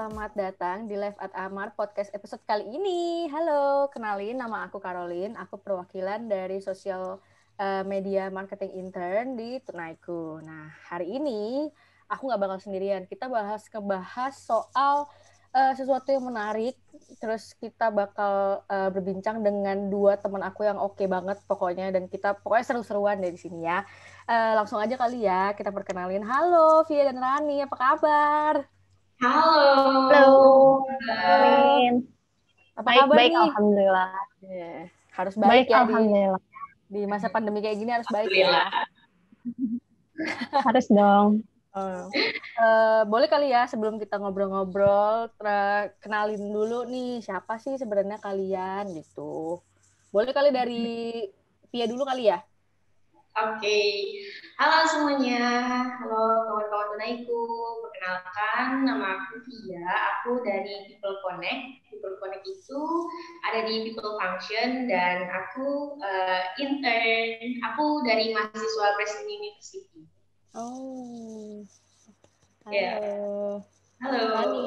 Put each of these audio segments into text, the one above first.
selamat datang di Live at Amar Podcast episode kali ini. Halo, kenalin nama aku Caroline, aku perwakilan dari sosial media marketing intern di Tunaiku. Nah, hari ini aku nggak bakal sendirian, kita ngebahas soal sesuatu yang menarik, terus kita bakal berbincang dengan dua teman aku yang oke banget pokoknya, dan kita pokoknya seru-seruan deh di sini ya. Langsung aja kali ya, kita perkenalin. Halo, Via dan Rani, apa kabar? Halo, Halo, Halo, Lin. apa kabar Baik-baik, nih? Alhamdulillah. Harus baik Baik, ya Alhamdulillah. di masa pandemi kayak gini, harus baik Alhamdulillah. ya. Harus dong. Boleh kali ya sebelum kita ngobrol-ngobrol, kenalin dulu nih siapa sih sebenarnya kalian gitu. Boleh kali dari Via dulu kali ya? Oke, halo semuanya. Halo kawan-kawan tunaiku. Perkenalkan, nama aku Via. Aku dari People Connect. People Connect itu ada di People Function dan aku intern. Aku dari mahasiswa Presiden University. Oh, Ya, halo. halo. Rani.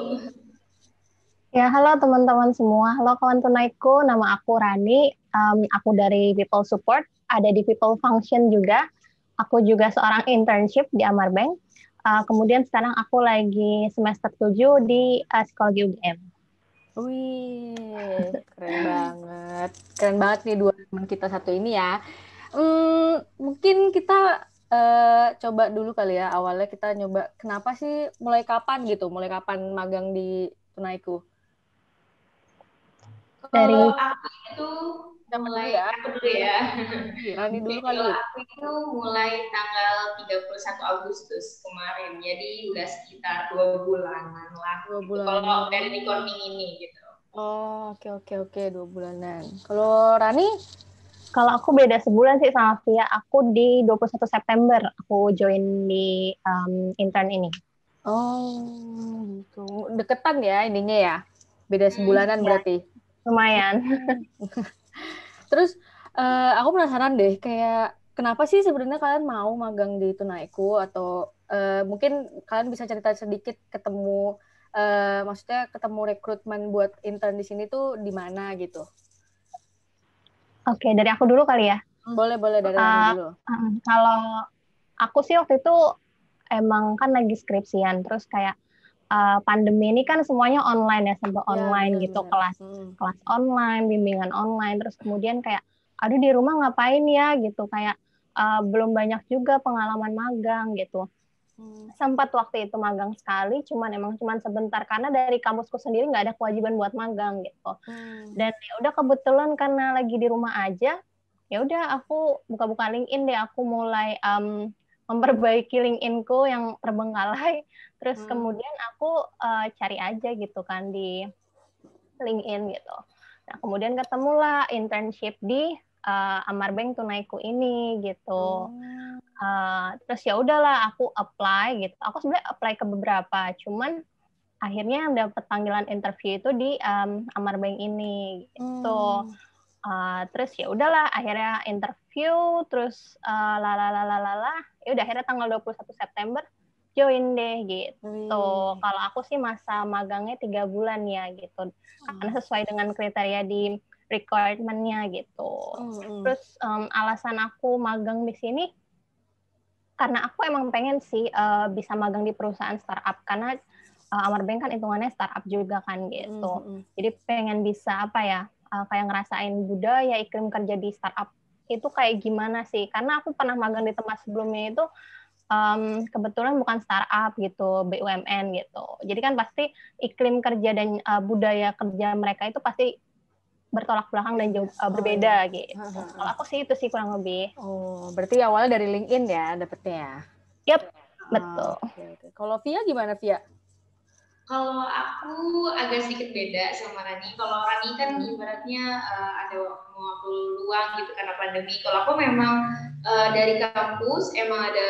Ya, halo teman-teman semua. Halo kawan tunaiku, nama aku Rani. Aku dari People Support, ada di People Function juga. Aku juga seorang internship di Amar Bank. Kemudian sekarang aku lagi semester 7 di Psikologi UGM. Wih, keren banget. Keren banget nih dua teman kita satu ini ya. Mungkin kita coba dulu kali ya, awalnya kita nyoba kenapa sih, mulai kapan gitu, mulai kapan magang di Tunaiku? Dari Kalau aku itu Siapa dulu mulai, ya? aku dulu ya. Rani Oke, dulu kalau kali. aku itu mulai tanggal 31 Agustus kemarin, jadi udah sekitar 2 bulanan lah, 2 gitu. bulanan. Kalau dari recording ini, gitu. Oh, oke, 2 bulanan. Kalau Rani? Kalau aku beda sebulan sih sama Via. Aku di 21 September aku join di intern ini. Oh, gitu. Deketan ya ininya ya. Beda sebulanan Ya, berarti. lumayan. Terus aku penasaran deh, kayak kenapa sih sebenarnya kalian mau magang di Tunaiku, atau mungkin kalian bisa cerita sedikit ketemu, maksudnya ketemu rekrutmen buat intern di sini tuh di mana gitu. Oke, dari aku dulu kali ya. Boleh dari Rani Uh, dulu. Kalau aku sih waktu itu emang kan lagi skripsian, terus kayak pandemi ini kan semuanya online ya, serba Ya, online gitu, benar-benar. kelas kelas online, bimbingan online, terus kemudian kayak aduh di rumah ngapain ya gitu, kayak belum banyak juga pengalaman magang gitu. Sempat waktu itu magang sekali, cuman sebentar karena dari kampusku sendiri nggak ada kewajiban buat magang gitu. Dan ya udah kebetulan karena lagi di rumah aja, ya udah aku buka-buka LinkedIn deh, aku mulai memperbaiki LinkedIn-ku yang terbengkalai, terus kemudian aku cari aja gitu kan di LinkedIn gitu. Nah, kemudian ketemulah internship di Amar Bank Tunaiku ini gitu. Terus ya udahlah aku apply gitu. Aku sebenarnya apply ke beberapa, cuman akhirnya dapat panggilan interview itu di Amar Bank ini gitu. Terus ya udahlah akhirnya interview, terus ya udah akhirnya tanggal 21 September join deh gitu. Kalau aku sih masa magangnya 3 bulan ya gitu, karena sesuai dengan kriteria di requirement-nya gitu. Terus alasan aku magang di sini karena aku emang pengen sih bisa magang di perusahaan startup, karena Amar Bank kan hitungannya startup juga kan gitu. Jadi pengen bisa apa ya, kayak ngerasain budaya iklim kerja di startup itu kayak gimana sih. Karena aku pernah magang di tempat sebelumnya itu kebetulan bukan startup gitu, BUMN gitu. Jadi kan pasti iklim kerja dan budaya kerja mereka itu pasti bertolak belakang dan jauh berbeda gitu. Kalau aku sih itu sih kurang lebih. Oh, berarti awalnya dari LinkedIn ya dapetnya ya? Yap, betul. Okay. Kalau Via gimana, Via? Kalau aku agak sedikit beda sama Rani. Kalau Rani kan ibaratnya ada waktu luang gitu karena pandemi. Kalau aku memang dari kampus emang ada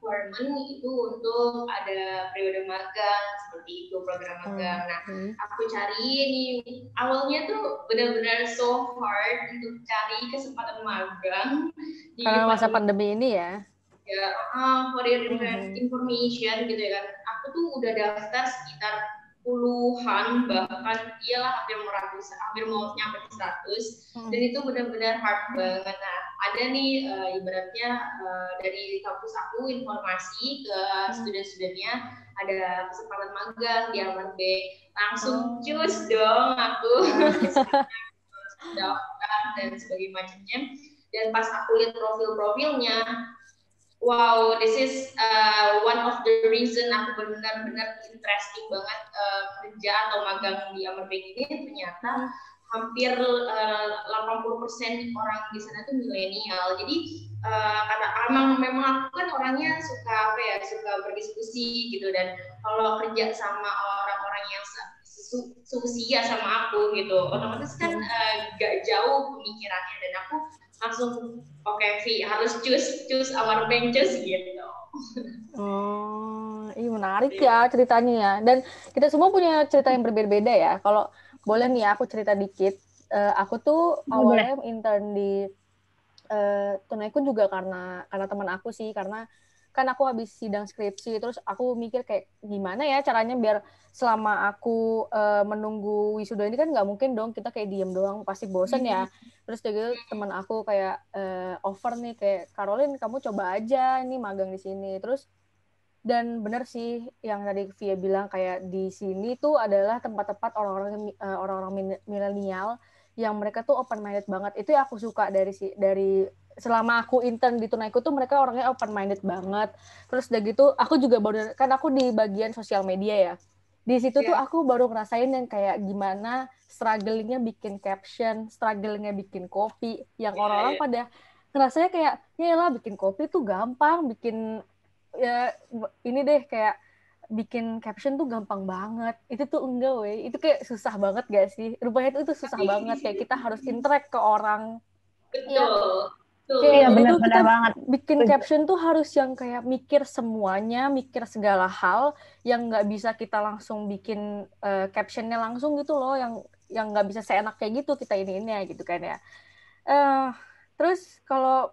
requirement itu untuk ada periode magang seperti itu, program magang. Nah, aku cari ini awalnya tuh benar-benar so hard untuk cari kesempatan magang di karena masa pandemi ini ya. Ya, for your information gitu ya kan. Aku tuh udah daftar sekitar puluhan, bahkan iyalah hampir mau nyampe 100, dan itu benar-benar hard banget. Nah, ada nih ibaratnya dari kampus aku informasi ke student-studentnya ada kesempatan magang di Amar Bank, langsung cus dong aku daftar dan sebagainya macamnya. Dan pas aku lihat profilnya, wow, this is one of the reason aku benar-benar interesting banget kerja atau magang di Amar Bank ini. Ternyata hampir 80% orang di sana tuh milenial. Jadi memang aku kan orangnya suka suka berdiskusi gitu, dan kalau kerja sama orang-orang yang seusia sama aku gitu, otomatis kan gak jauh pemikirannya, dan aku langsung oke, Vi harus choose Amar Bank gitu. Ini menarik ya ceritanya ya. Dan kita semua punya cerita yang berbeda-beda ya. Kalau boleh nih aku cerita dikit. Aku tuh awalnya intern di Tunaikun juga karena teman aku sih, karena kan aku habis sidang skripsi, terus aku mikir kayak gimana ya caranya biar selama aku menunggu wisuda ini kan nggak mungkin dong kita kayak diem doang, pasti bosen ya. Terus gitu teman aku kayak offer nih kayak, Caroline kamu coba aja nih magang di sini. Terus dan benar sih yang tadi Via bilang, kayak di sini tuh adalah tempat-tempat orang-orang milenial yang mereka tuh open minded banget. Itu yang aku suka dari selama aku intern di Tunaiku tuh mereka orangnya open minded banget. Terus udah gitu aku juga baru, kan aku di bagian sosial media ya. Di situ tuh aku baru ngerasain yang kayak gimana strugglingnya bikin caption, strugglingnya bikin copy, yang orang-orang pada ngerasanya kayak ya lah bikin copy tuh gampang, bikin ya ini deh kayak bikin caption tuh gampang banget. Itu tuh enggak weh, itu kayak susah banget gak sih? Rupanya itu susah banget, kayak kita harus interact ke orang. Betul. Kayak jadi tuh kita banget bikin caption tuh harus yang kayak mikir semuanya, mikir segala hal, yang nggak bisa kita langsung bikin captionnya langsung gitu loh, yang nggak bisa seenak kayak gitu kita ini ya gitu kan ya. Terus kalau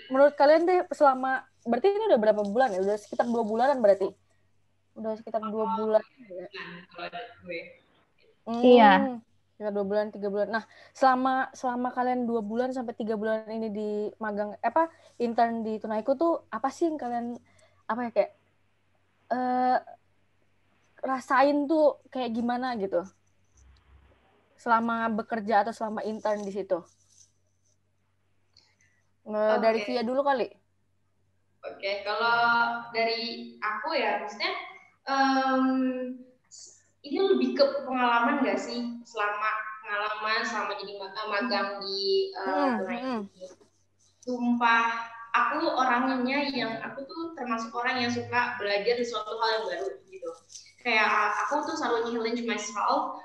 menurut kalian deh selama, berarti ini udah berapa bulan ya? Udah sekitar 2 bulanan berarti? Udah sekitar 2 bulan ya? Iya. Sekitar 2 bulan, 3 bulan. Nah, selama kalian 2 bulan sampai 3 bulan ini di magang, intern di Tunaiku tuh, apa sih yang kalian, kayak rasain tuh kayak gimana gitu? Selama bekerja atau selama intern di situ? Dari Via dulu kali. Oke, kalau dari aku ya, maksudnya ini lebih ke pengalaman nggak sih, selama jadi magang di Tunaiku. Sumpah, aku orangnya aku tuh termasuk orang yang suka belajar suatu hal yang baru gitu. Kayak aku tuh selalu challenge myself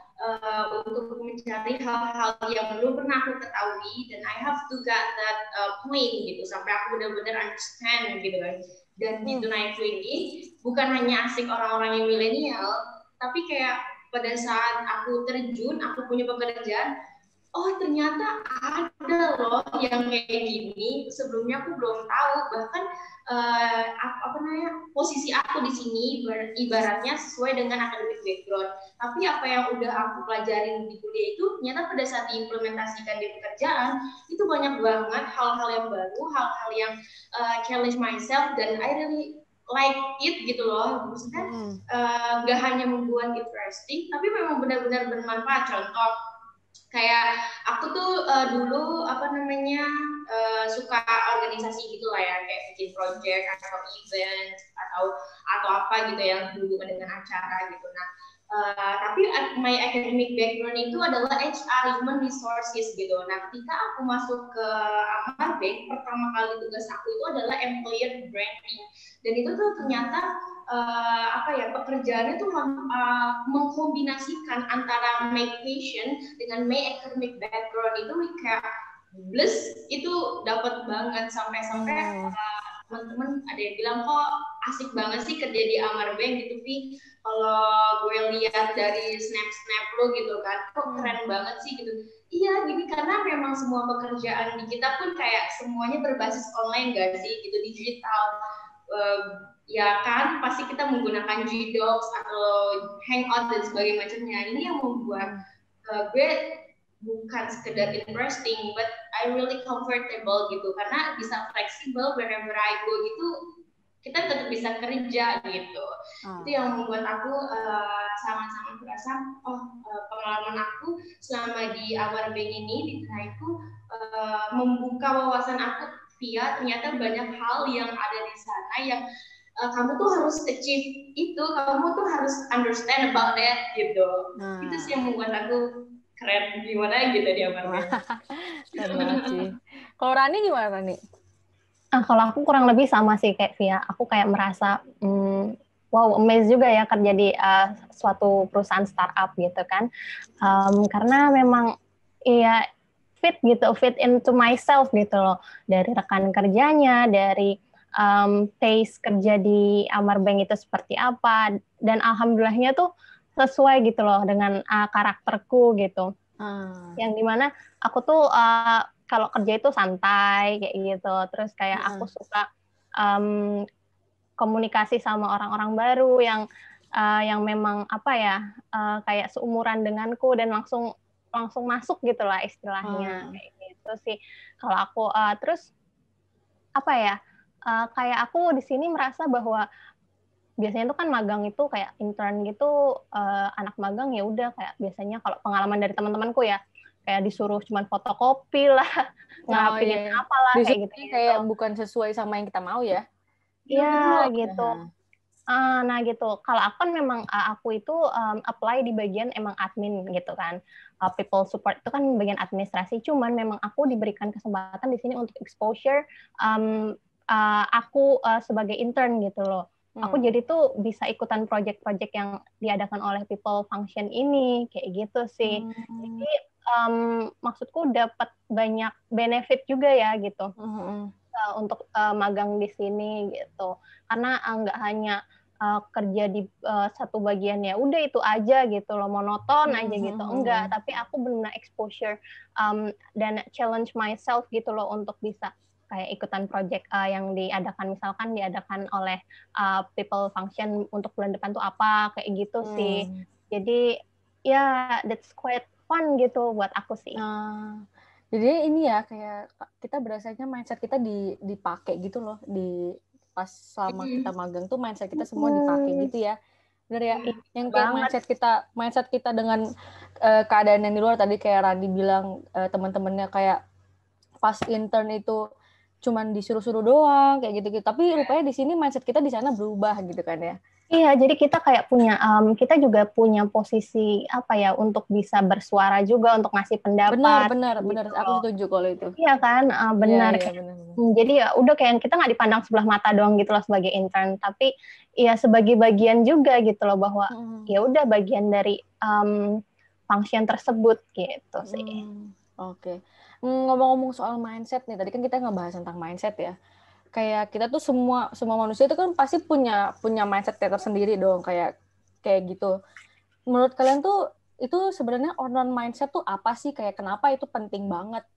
untuk mencari hal-hal yang belum pernah aku ketahui, dan I have to get that point gitu sampai aku benar-benar understand gitu kan. Dan di Tunaiku ini bukan hanya asik orang-orang yang milenial, tapi kayak pada saat aku terjun, aku punya pekerjaan, oh ternyata ada loh yang kayak gini, sebelumnya aku belum tahu. Bahkan posisi aku di sini ibaratnya sesuai dengan academic background, tapi apa yang udah aku pelajarin di kuliah itu ternyata pada saat diimplementasikan di pekerjaan itu banyak banget hal-hal yang baru, hal-hal yang challenge myself, dan I really like it gitu loh. Maksudnya gak hanya membuat interesting, tapi memang benar-benar bermanfaat. Contoh kayak aku tuh dulu suka organisasi gitu lah ya, kayak bikin project atau event atau apa gitu yang berhubungan dengan acara gitu. Nah, tapi my academic background itu adalah HR, human resources gitu. Nah, ketika aku masuk ke Amar Bank, pertama kali tugas aku itu adalah employer branding, dan itu tuh ternyata pekerjaannya tuh mengkombinasikan antara my passion dengan my academic background. Itu kayak plus itu dapat banget, sampai teman-teman ada yang bilang kok asik banget sih kerja di Amar Bank gitu, Vi. Kalau gue lihat dari snap lo gitu kan, kok keren banget sih gitu. Iya gini, karena memang semua pekerjaan di kita pun kayak semuanya berbasis online gak sih gitu, digital. ya kan pasti kita menggunakan G-Docs atau Hangout dan sebagainya macamnya. Ini yang membuat gue bukan sekedar interesting, but I really comfortable gitu, karena bisa fleksibel wherever I go gitu, kita tetap bisa kerja gitu. Itu yang membuat aku sama-sama merasa pengalaman aku selama di Our Bank ini di Tunaiku membuka wawasan aku via ternyata banyak hal yang ada di sana yang kamu tuh harus achieve itu, kamu tuh harus understand about that gitu. Itu sih yang membuat aku keren gimana gitu di Our Bank. Keren banget sih. Kalau Rani gimana Rani? Kalau aku kurang lebih sama sih kayak Via. Aku kayak merasa wow, amazed juga ya kerja di suatu perusahaan startup gitu kan. Karena memang ya fit into myself gitu loh. Dari rekan kerjanya, dari pace kerja di Amar Bank itu seperti apa, dan alhamdulillahnya tuh sesuai gitu loh dengan karakterku gitu. Yang dimana aku tuh kalau kerja itu santai kayak gitu, terus kayak aku suka komunikasi sama orang-orang baru yang memang apa ya kayak seumuran denganku dan langsung masuk gitulah istilahnya kayak gitu sih. Kalau aku terus apa ya kayak aku di sini merasa bahwa biasanya tuh kan magang itu kayak intern gitu, anak magang ya udah kayak biasanya kalau pengalaman dari teman-temanku ya kayak disuruh cuman fotokopi lah, ngapinin apalah kayak gitu. Kayak bukan sesuai sama yang kita mau ya? Iya gitu. Nah gitu. Kalau aku kan memang aku itu apply di bagian emang admin gitu kan. People support itu kan bagian administrasi. Cuman memang aku diberikan kesempatan di sini untuk exposure aku sebagai intern gitu loh. Aku jadi tuh bisa ikutan project-project yang diadakan oleh People Function ini, kayak gitu sih. Jadi maksudku dapat banyak benefit juga ya gitu untuk magang di sini gitu. Karena nggak hanya kerja di satu bagian ya udah itu aja gitu loh, monoton aja gitu. Enggak, tapi aku benar-benar exposure dan challenge myself gitu loh untuk bisa kayak ikutan project yang diadakan oleh People Function untuk bulan depan tuh apa kayak gitu sih. Jadi ya that's quite fun gitu buat aku sih. Jadi ini ya kayak kita berasanya mindset kita dipakai gitu loh, di pas selama kita magang tuh mindset kita semua dipakai gitu ya. Bener ya? Yang kayak mindset kita dengan keadaan yang di luar tadi kayak Rani bilang teman-temannya kayak pas intern itu cuman disuruh-suruh doang kayak gitu-gitu. Tapi rupanya di sini mindset kita di sana berubah gitu kan ya. Iya, jadi kita kayak kita juga punya posisi apa ya untuk bisa bersuara juga untuk ngasih pendapat. Benar. Aku setuju kalau itu. Iya kan, benar. Iya, benar. Jadi ya udah kayak kita nggak dipandang sebelah mata doang gitu loh sebagai intern, tapi ya sebagai bagian juga gitu loh bahwa ya udah bagian dari function tersebut gitu sih. Oke. Ngomong-ngomong soal mindset nih, tadi kan kita ngebahas tentang mindset ya. Kayak kita tuh semua manusia itu kan pasti punya mindset tersendiri dong, kayak gitu. Menurut kalian tuh itu sebenarnya on mindset tuh apa sih? Kayak kenapa itu penting banget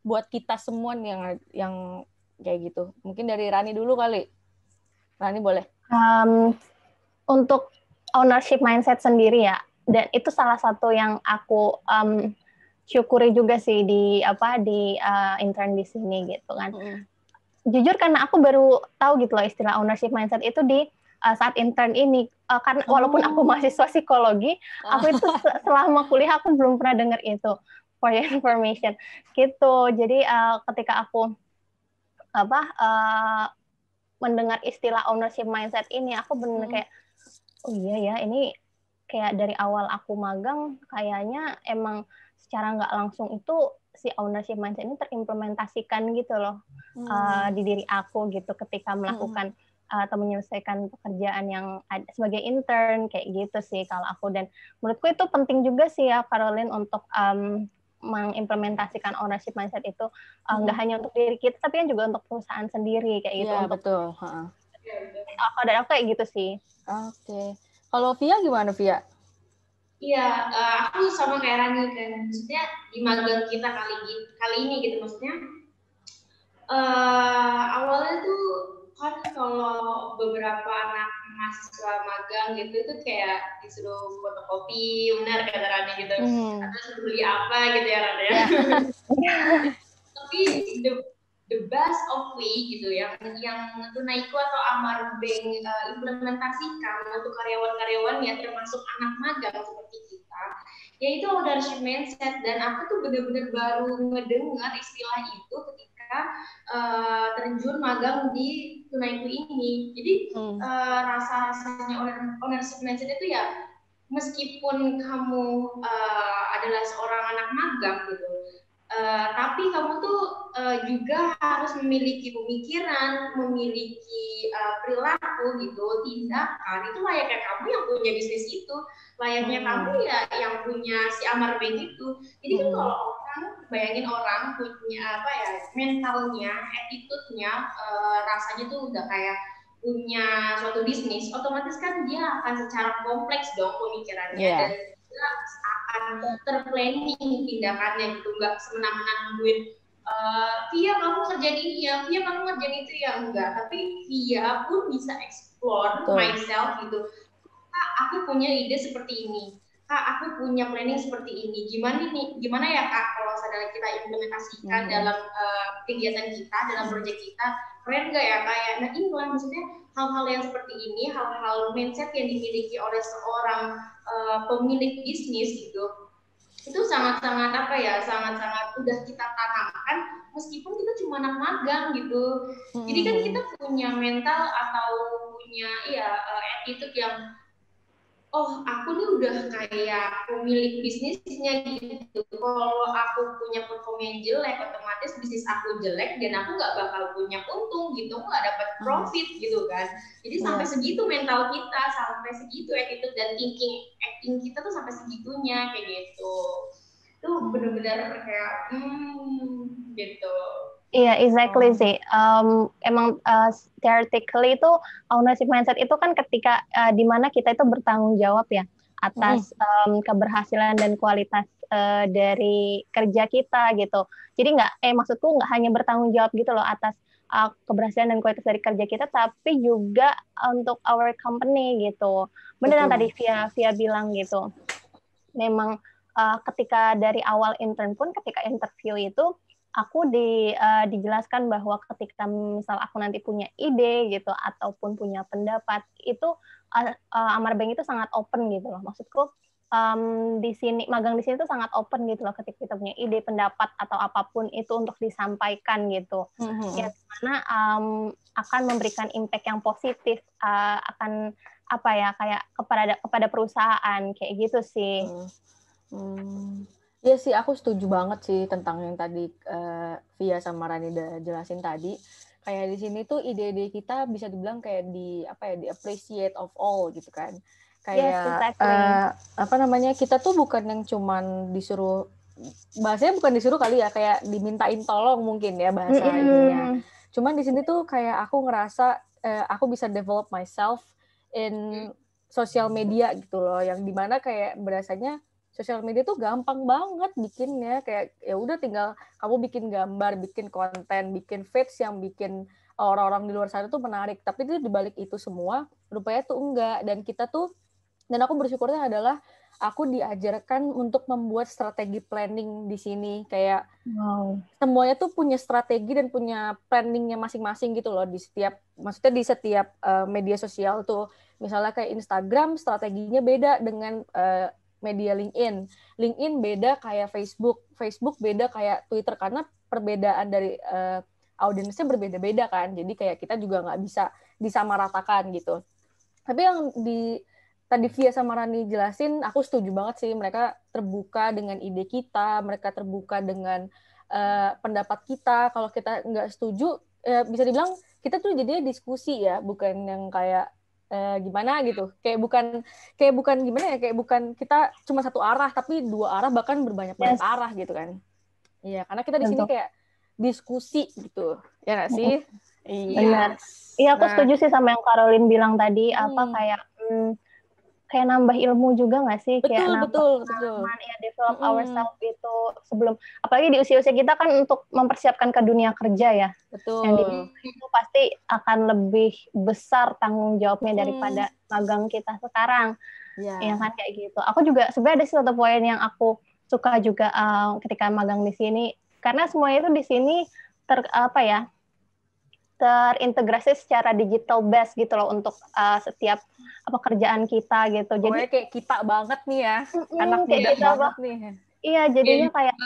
buat kita semua nih yang kayak gitu. Mungkin dari Rani dulu kali. Rani boleh. Untuk ownership mindset sendiri ya, dan itu salah satu yang aku syukuri juga sih di intern di sini gitu kan. Jujur karena aku baru tahu gitu loh istilah ownership mindset itu di saat intern ini, karena walaupun aku mahasiswa psikologi, aku itu selama kuliah aku belum pernah dengar itu, for your information gitu. Jadi ketika aku mendengar istilah ownership mindset ini, aku benar kayak oh iya ya, ini kayak dari awal aku magang kayaknya emang secara nggak langsung itu si ownership mindset ini terimplementasikan gitu loh di diri aku gitu ketika melakukan atau menyelesaikan pekerjaan yang ada sebagai intern kayak gitu sih kalau aku. Dan menurutku itu penting juga sih ya Caroline untuk mengimplementasikan ownership mindset itu nggak hanya untuk diri kita tapi kan juga untuk perusahaan sendiri kayak gitu. Iya, betul. Dan aku kayak gitu sih. Oke. Kalau Via gimana Via? Iya, aku sama kayak Rani kan, maksudnya di magang kita kali ini gitu, maksudnya awalnya tuh kan kalau beberapa anak mahasiswa magang gitu itu kayak disuruh fotokopi, benar kata Rani gitu, atau suruh beli apa gitu ya Rani ya. Tapi the best of way gitu yang Tunaiku atau Amar Bank implementasikan untuk karyawan-karyawannya termasuk anak magang seperti kita, yaitu ownership mindset. Dan aku tuh benar-benar baru ngedengar istilah itu ketika terjun magang di Tunaiku ini. Jadi rasa-rasanya ownership mindset itu ya, meskipun kamu adalah seorang anak magang gitu, tapi kamu tuh juga harus memiliki pemikiran, memiliki perilaku gitu, tindakan. Itu layaknya kamu yang punya bisnis itu, layaknya kamu ya yang punya si Amar Bank itu. Jadi kan kalau orang, bayangin orang punya apa ya, mentalnya, attitude-nya, rasanya tuh udah kayak punya suatu bisnis, otomatis kan dia akan secara kompleks dong pemikirannya, dan dia akan terplanning tindakannya gitu, nggak semena-mena nungguin Via kamu kerjain ini ya, Via kamu kerjain itu ya, enggak. Tapi Via pun bisa explore myself gitu. Kak, aku punya ide seperti ini. Kak, aku punya planning seperti ini. Gimana ya Kak kalau misalnya kita implementasikan dalam kegiatan kita, dalam proyek kita, keren nggak ya Kak ya? Nah inilah maksudnya hal-hal yang seperti ini, hal-hal mindset yang dimiliki oleh seorang pemilik bisnis gitu, itu sangat-sangat apa ya, sangat-sangat udah kita tanamkan meskipun kita cuma anak magang gitu. Jadi kan kita punya mental atau punya attitude yang aku nih udah kayak pemilik bisnisnya gitu. Kalau aku punya performa yang jelek, otomatis bisnis aku jelek dan aku nggak bakal punya untung gitu, nggak dapat profit gitu kan. Jadi sampai segitu mental kita, sampai segitu attitude dan acting kita tuh sampai segitunya kayak gitu. Itu benar-benar kayak gitu. Iya, exactly sih. Emang theoretically itu ownership mindset itu kan ketika di mana kita itu bertanggung jawab ya atas keberhasilan dan kualitas dari kerja kita gitu. Jadi maksudku nggak hanya bertanggung jawab gitu loh atas keberhasilan dan kualitas dari kerja kita, tapi juga untuk our company gitu. Benar yang tadi Via bilang gitu. Memang ketika dari awal intern pun, ketika interview itu aku dijelaskan bahwa ketika misal aku nanti punya ide gitu ataupun punya pendapat itu Amar Bank itu sangat open gitu loh. Maksudku di sini magang di sini tuh sangat open gitu loh, ketika kita punya ide, pendapat atau apapun itu untuk disampaikan gitu. Yang mana akan memberikan impact yang positif akan apa ya, kayak kepada perusahaan kayak gitu sih. Iya sih, aku setuju banget sih tentang yang tadi Via sama Rani udah jelasin tadi. Kayak di sini tuh ide-ide kita bisa dibilang kayak di appreciate of all gitu kan. Kayak kita tuh bukan yang cuman disuruh, bahasanya bukan disuruh kali ya, kayak dimintain tolong mungkin ya bahasa ininya. Cuman di sini tuh kayak aku ngerasa aku bisa develop myself in sosial media gitu loh, yang dimana kayak berasanya sosial media tuh gampang banget bikinnya, kayak ya udah tinggal kamu bikin gambar, bikin konten, bikin feeds yang bikin orang-orang di luar sana tuh menarik. Tapi itu dibalik itu semua rupanya tuh enggak. Dan aku bersyukurnya adalah aku diajarkan untuk membuat strategi planning di sini, kayak semuanya tuh punya strategi dan punya planningnya masing-masing gitu loh di setiap media sosial tuh. Misalnya kayak Instagram strateginya beda dengan media LinkedIn beda kayak Facebook beda kayak Twitter, karena perbedaan dari audiensnya berbeda-beda kan, jadi kayak kita juga nggak bisa disamaratakan gitu. Tapi yang tadi Via sama Rani jelasin, aku setuju banget sih, mereka terbuka dengan ide kita, mereka terbuka dengan pendapat kita. Kalau kita nggak setuju, bisa dibilang kita tuh jadinya diskusi ya, bukan yang kayak gimana gitu, kayak bukan gimana ya, kayak bukan kita cuma satu arah tapi dua arah, bahkan berbanyak-banyak arah gitu kan. Iya, karena kita di sini kayak diskusi gitu ya nggak sih? Benar. Iya, aku setuju sih sama yang Caroline bilang tadi, kayak kayak nambah ilmu juga nggak sih? Kayak Betul, nambah betul. pengalaman, ya develop ourselves itu sebelum, apalagi di usia-usia kita kan untuk mempersiapkan ke dunia kerja ya. Betul. Yang itu pasti akan lebih besar tanggung jawabnya daripada magang kita sekarang. Ya kan kayak gitu. Aku juga sebenarnya ada satu poin yang aku suka juga ketika magang di sini, karena semuanya itu di sini terintegrasi secara digital base gitu loh untuk setiap pekerjaan kita gitu. Jadi kayak kita banget nih ya, anak muda banget nih. Iya, jadinya kayak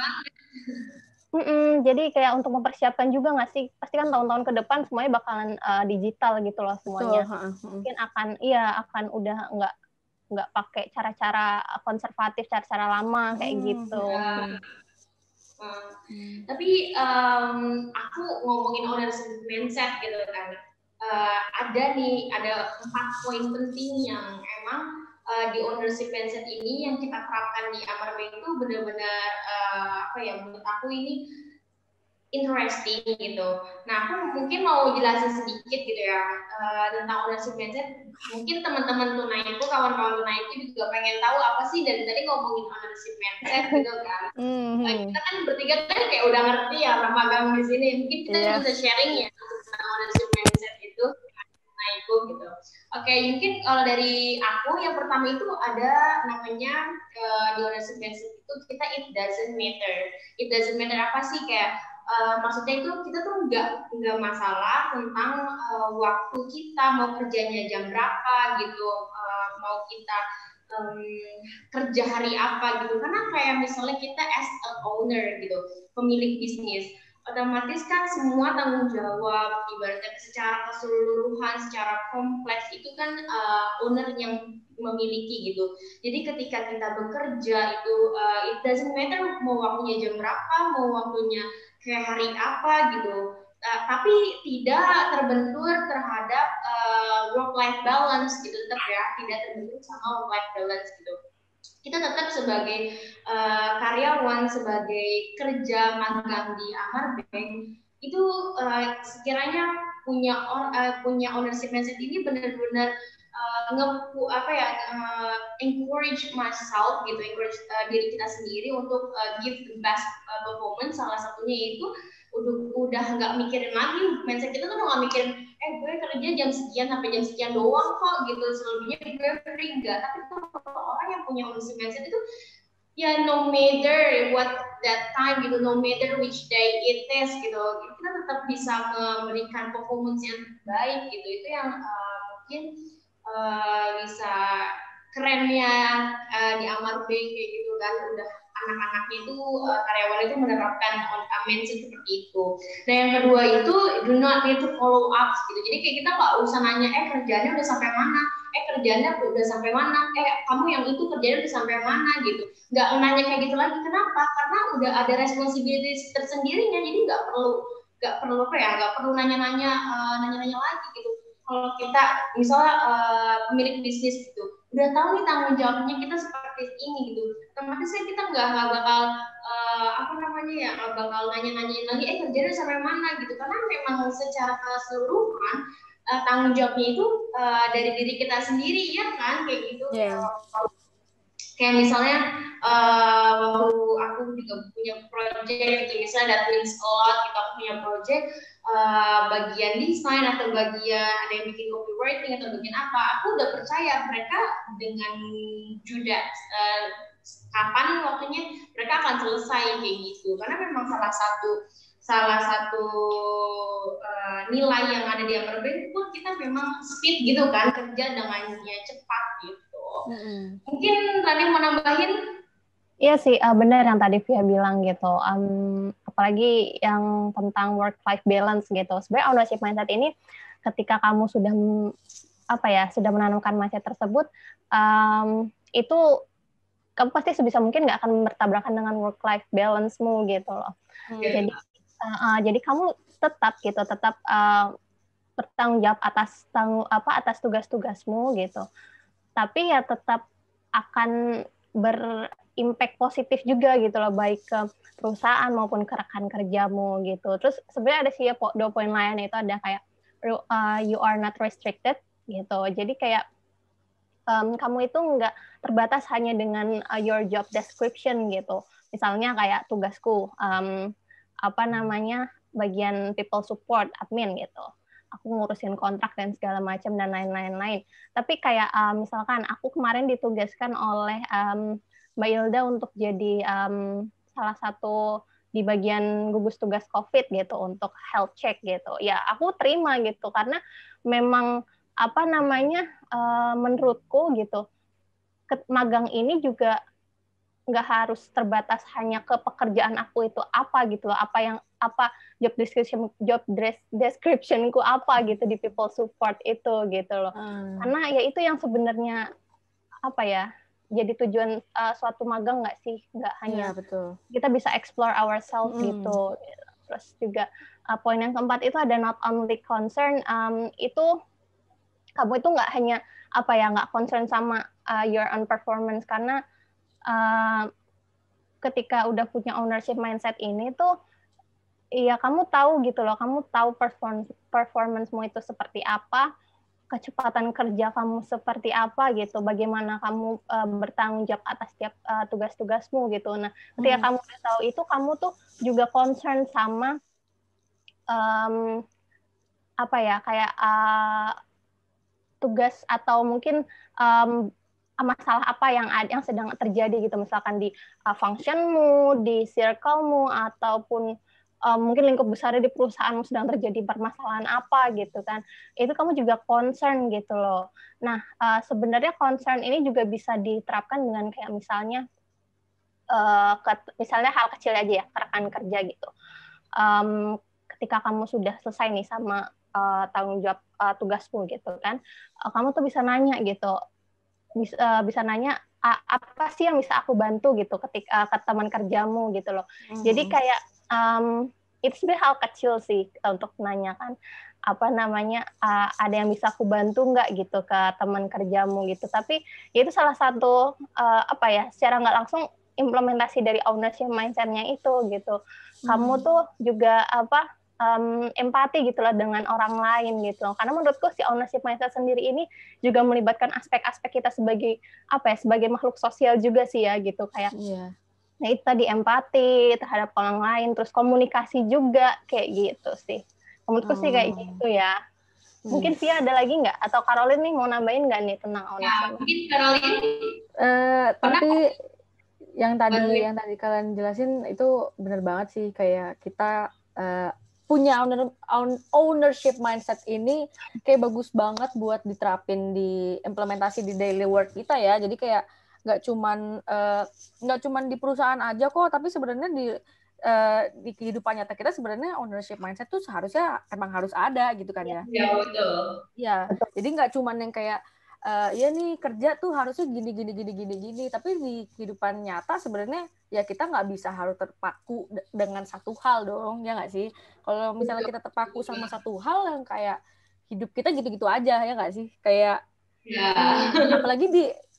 jadi kayak untuk mempersiapkan juga nggak sih? Pasti kan tahun-tahun ke depan semuanya bakalan digital gitu loh semuanya. Mungkin akan udah nggak pakai cara-cara konservatif, cara-cara lama kayak gitu. Tapi aku ngomongin ownership mindset gitu kan, ada 4 poin penting yang emang di ownership mindset ini yang kita terapkan di Amar Bank itu benar-benar menurut aku ini interesting gitu. Nah, aku mungkin mau jelasin sedikit gitu ya tentang ownership mindset. Mungkin teman-teman tunai itu, kawan-kawan tunai itu juga pengen tahu apa sih dari tadi ngomongin ownership mindset gitu kan. Kita kan bertiga kan kayak udah ngerti ya orang magang di sini. Mungkin kita bisa sharing ya tentang ownership mindset itu gitu. Oke, mungkin kalau dari aku yang pertama itu ada namanya di ownership mindset itu kita it doesn't matter. It doesn't matter apa sih, kayak maksudnya itu kita tuh nggak masalah tentang waktu kita mau kerjanya jam berapa gitu, mau kita kerja hari apa gitu, karena kayak misalnya kita as a owner gitu, pemilik bisnis, otomatis kan semua tanggung jawab ibaratnya secara keseluruhan, secara kompleks itu kan owner yang memiliki gitu. Jadi ketika kita bekerja itu it doesn't matter mau waktunya jam berapa, mau waktunya kayak hari apa gitu, tapi tidak terbentur terhadap work-life balance gitu, tetap ya tidak terbentur sama work-life balance gitu. Kita tetap sebagai karyawan, sebagai kerja magang di Amar Bank itu sekiranya punya ownership mindset ini benar-benar encourage myself gitu, encourage diri kita sendiri untuk give the best performance. Salah satunya itu udah nggak mikirin lagi, mindset kita tuh nggak mikirin gue kerja jam sekian sampai jam sekian doang kok gitu, selebihnya gue free, enggak. Tapi orang yang punya ownership mindset itu ya no matter what that time gitu, no matter which day it is gitu, kita tetap bisa memberikan performance yang baik gitu. Itu yang mungkin bisa kerennya di Amar Bank kayak gitu kan, udah anak-anaknya itu karyawan itu menerapkan mindset seperti itu. Nah yang kedua itu do not need to follow up gitu. Jadi kayak kita nggak usah nanya kerjanya udah sampai mana, kerjanya udah sampai mana, kamu yang itu kerjanya udah sampai mana gitu. Nggak nanya kayak gitu lagi. Kenapa? Karena udah ada responsibilities tersendirinya, jadi nggak perlu nanya-nanya lagi gitu. Kalau kita misalnya pemilik bisnis gitu, udah tahu nih tanggung jawabnya kita seperti ini gitu, otomatis kita nggak bakal bakal nanya-nanyain lagi kerjanya sampai mana gitu, karena memang secara keseluruhan tanggung jawabnya itu dari diri kita sendiri ya kan, kayak gitu. Kayak misalnya waktu aku juga punya project gitu, misalnya that means a lot, kita punya project bagian desain atau bagian ada yang bikin copywriting atau bagian apa, aku udah percaya mereka dengan juda kapan waktunya mereka akan selesai kayak gitu, karena memang salah satu nilai yang ada di Amar Bank pun kita memang speed gitu kan, kerja dengannya cepat gitu. Mungkin Rani mau nambahin? Iya sih, benar yang tadi Via bilang gitu. Apalagi yang tentang work-life balance gitu. Sebenarnya ownership mindset ini ketika kamu sudah menanamkan mindset tersebut, itu kamu pasti sebisa mungkin nggak akan bertabrakan dengan work-life balance-mu gitu loh. Jadi kamu tetap bertanggung jawab atas tugas-tugasmu gitu. Tapi ya tetap akan berimpact positif juga gitu loh, baik ke perusahaan maupun ke rekan kerjamu gitu. Terus sebenarnya ada sih ya 2 poin lain, itu ada kayak you are not restricted gitu. Jadi kayak kamu itu nggak terbatas hanya dengan your job description gitu. Misalnya kayak tugasku, bagian people support, admin gitu. Aku ngurusin kontrak dan segala macam dan lain-lain. Tapi kayak misalkan aku kemarin ditugaskan oleh Mbak Ilda untuk jadi salah satu di bagian gugus tugas COVID gitu untuk health check gitu. Ya aku terima gitu karena memang menurutku gitu magang ini juga nggak harus terbatas hanya ke pekerjaan aku itu apa gitu loh, apa job descriptionku apa gitu di people support itu gitu loh. Karena ya itu yang sebenarnya jadi tujuan suatu magang nggak sih, nggak hanya betul. Kita bisa explore ourselves gitu. Terus juga poin yang keempat itu ada not only concern, itu kamu itu nggak hanya nggak concern sama your own performance, karena ketika udah punya ownership mindset ini tuh ya kamu tahu gitu loh, kamu tahu performance-mu itu seperti apa, kecepatan kerja kamu seperti apa gitu, bagaimana kamu bertanggung jawab atas setiap tugas-tugasmu gitu. Nah, ketika kamu udah tahu itu, kamu tuh juga concern sama tugas atau mungkin masalah apa yang sedang terjadi gitu, misalkan di functionmu, di circlemu, ataupun mungkin lingkup besarnya di perusahaanmu sedang terjadi permasalahan apa gitu kan, itu kamu juga concern gitu loh. Nah, sebenarnya concern ini juga bisa diterapkan dengan kayak misalnya hal kecil aja ya, rekan kerja gitu. Ketika kamu sudah selesai nih sama tanggung jawab tugasmu gitu kan, kamu tuh bisa nanya gitu, bisa nanya apa sih yang bisa aku bantu gitu ketika ke teman kerjamu gitu loh. Jadi kayak itu sebenarnya hal kecil sih untuk menanyakan ada yang bisa aku bantu nggak gitu ke teman kerjamu gitu. Tapi itu salah satu secara nggak langsung implementasi dari ownership mindset-nya itu gitu. Kamu tuh juga empati gitu loh dengan orang lain gitu. Karena menurutku si ownership mindset sendiri ini juga melibatkan aspek-aspek kita sebagai sebagai makhluk sosial juga sih ya gitu, kayak nah itu tadi empati terhadap orang lain, terus komunikasi juga kayak gitu sih. Menurutku sih kayak gitu ya. Mungkin Via ada lagi nggak? Atau Caroline nih mau nambahin nggak nih tentang ownership? Mungkin Caroline. Tapi yang tadi kalian jelasin itu benar banget sih, kayak kita punya ownership mindset ini kayak bagus banget buat diterapin di implementasi di daily work kita ya. Jadi kayak nggak cuman di perusahaan aja kok, tapi sebenarnya di kehidupan nyata kita sebenarnya ownership mindset tuh seharusnya emang harus ada gitu kan ya. Iya betul. Iya, jadi nggak cuman yang kayak ya nih kerja tuh harusnya gini, tapi di kehidupan nyata sebenarnya ya kita nggak bisa harus terpaku dengan satu hal dong, ya nggak sih? Kalau misalnya kita terpaku sama satu hal yang kayak hidup kita gitu-gitu aja, ya nggak sih? Kayak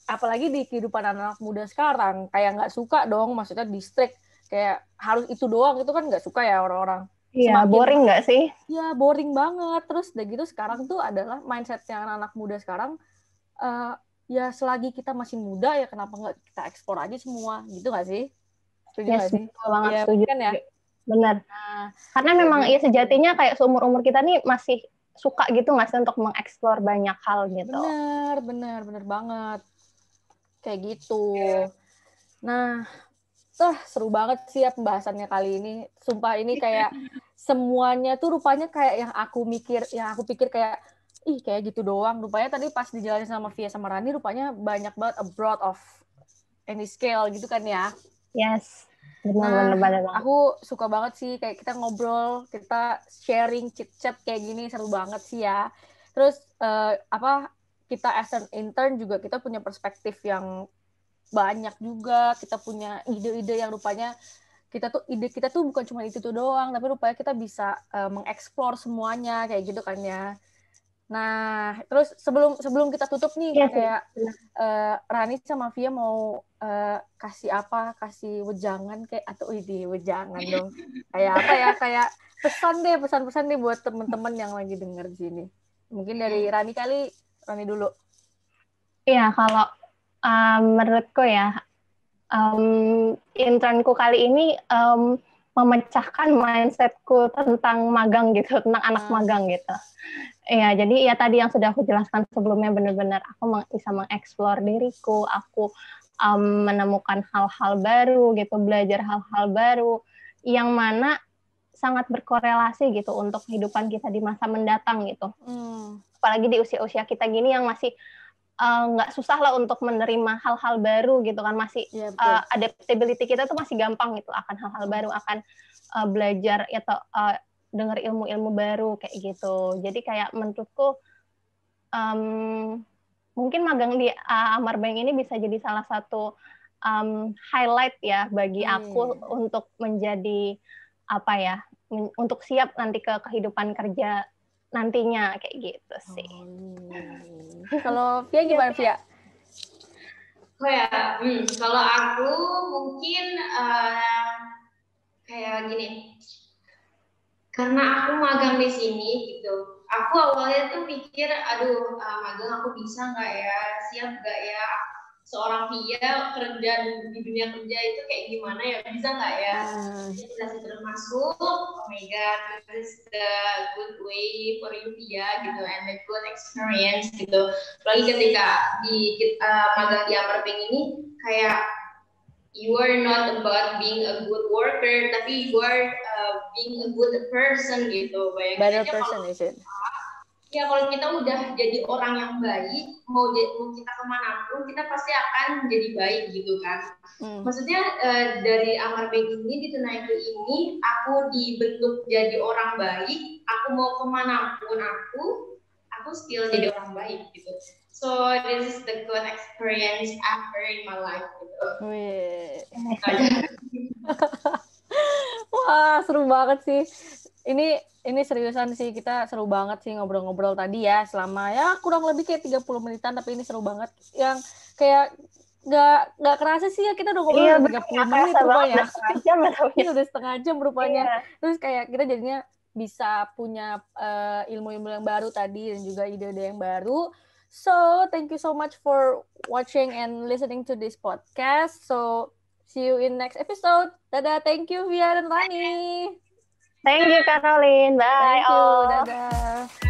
apalagi di kehidupan anak muda sekarang, kayak nggak suka dong, maksudnya distract, kayak harus itu doang, itu kan nggak suka ya orang-orang. Iya, boring nggak sih? Iya, boring banget. Terus udah gitu sekarang tuh adalah mindsetnya anak-anak muda sekarang, ya selagi kita masih muda ya kenapa nggak kita eksplor aja semua, gitu nggak sih? Setuju nggak sih? Betul banget, ya, setuju kan ya? Benar. Nah, karena memang ya sejatinya kayak seumur-umur kita nih masih suka gitu nggak sih untuk mengeksplor banyak hal gitu. Benar banget. Kayak gitu. Nah, seru banget sih ya pembahasannya kali ini. Sumpah ini kayak semuanya tuh rupanya kayak yang aku pikir kayak kayak gitu doang. Rupanya tadi pas dijelasin sama Via sama Rani, rupanya banyak banget, a broad of any scale gitu kan ya. Yes, benar. Aku suka banget sih kayak kita ngobrol, kita sharing, chit-chat kayak gini, seru banget sih ya. Terus kita as an intern juga kita punya perspektif yang banyak juga, kita punya ide-ide yang rupanya ide kita tuh bukan cuma itu tuh doang, tapi rupanya kita bisa mengeksplor semuanya kayak gitu kan ya. Nah, terus sebelum kita tutup nih, kayak Rani sama Via mau kasih wejangan kayak, atau wejangan dong. Kayak apa ya? Kayak pesan-pesan deh buat teman-teman yang lagi denger di sini. Mungkin dari Rani dulu. Iya, kalau menurutku ya, internku kali ini memecahkan mindsetku tentang magang gitu, tentang anak magang gitu. Iya, jadi ya tadi yang sudah aku jelaskan sebelumnya, benar-benar aku bisa mengeksplor diriku, aku menemukan hal-hal baru gitu, belajar hal-hal baru yang mana sangat berkorelasi gitu untuk kehidupan kita di masa mendatang gitu. Apalagi di usia-usia kita gini yang masih nggak susah lah untuk menerima hal-hal baru gitu kan, masih adaptability kita tuh masih gampang gitu akan hal-hal baru, akan belajar atau dengar ilmu-ilmu baru kayak gitu. Jadi kayak menurutku mungkin magang di Amar Bank ini bisa jadi salah satu highlight ya bagi aku untuk menjadi apa ya, untuk siap nanti ke kehidupan kerja nantinya kayak gitu sih. Kalau Via gimana Via? Kalau aku mungkin kayak gini, karena aku magang di sini gitu. Aku awalnya tuh pikir, aduh magang aku bisa nggak ya, siap nggak ya? Seorang Via kerja di dunia kerja itu kayak gimana ya, bisa nggak ya? Bisa termasuk, oh my god, this is the good way for you Via gitu, and the good experience gitu. Apalagi ketika di magang di Amar Bank ini kayak you are not about being a good worker, tapi you are being a good person gitu. Bayangin better aja person kalau is it? Ya kalau kita udah jadi orang yang baik, mau kita kemanapun, kita pasti akan jadi baik gitu kan. Maksudnya dari Amar Bank ini, di Tunaiku ini, aku dibentuk jadi orang baik, aku mau kemanapun aku still jadi orang baik gitu. So this is the good experience ever in my life gitu. Wah, seru banget sih. Ini seriusan sih, kita seru banget sih ngobrol-ngobrol tadi ya, selama ya kurang lebih kayak 30 menitan, tapi ini seru banget. Yang kayak nggak kerasa sih ya, kita udah ngobrol 30 menit rupanya. Iya, udah setengah jam rupanya. Terus kayak kita jadinya bisa punya ilmu-ilmu yang baru tadi, dan juga ide-ide yang baru. So, thank you so much for watching and listening to this podcast. So, see you in next episode. Dadah, thank you Via dan Rani. Thank you Caroline. Bye. Thank you. Dadah.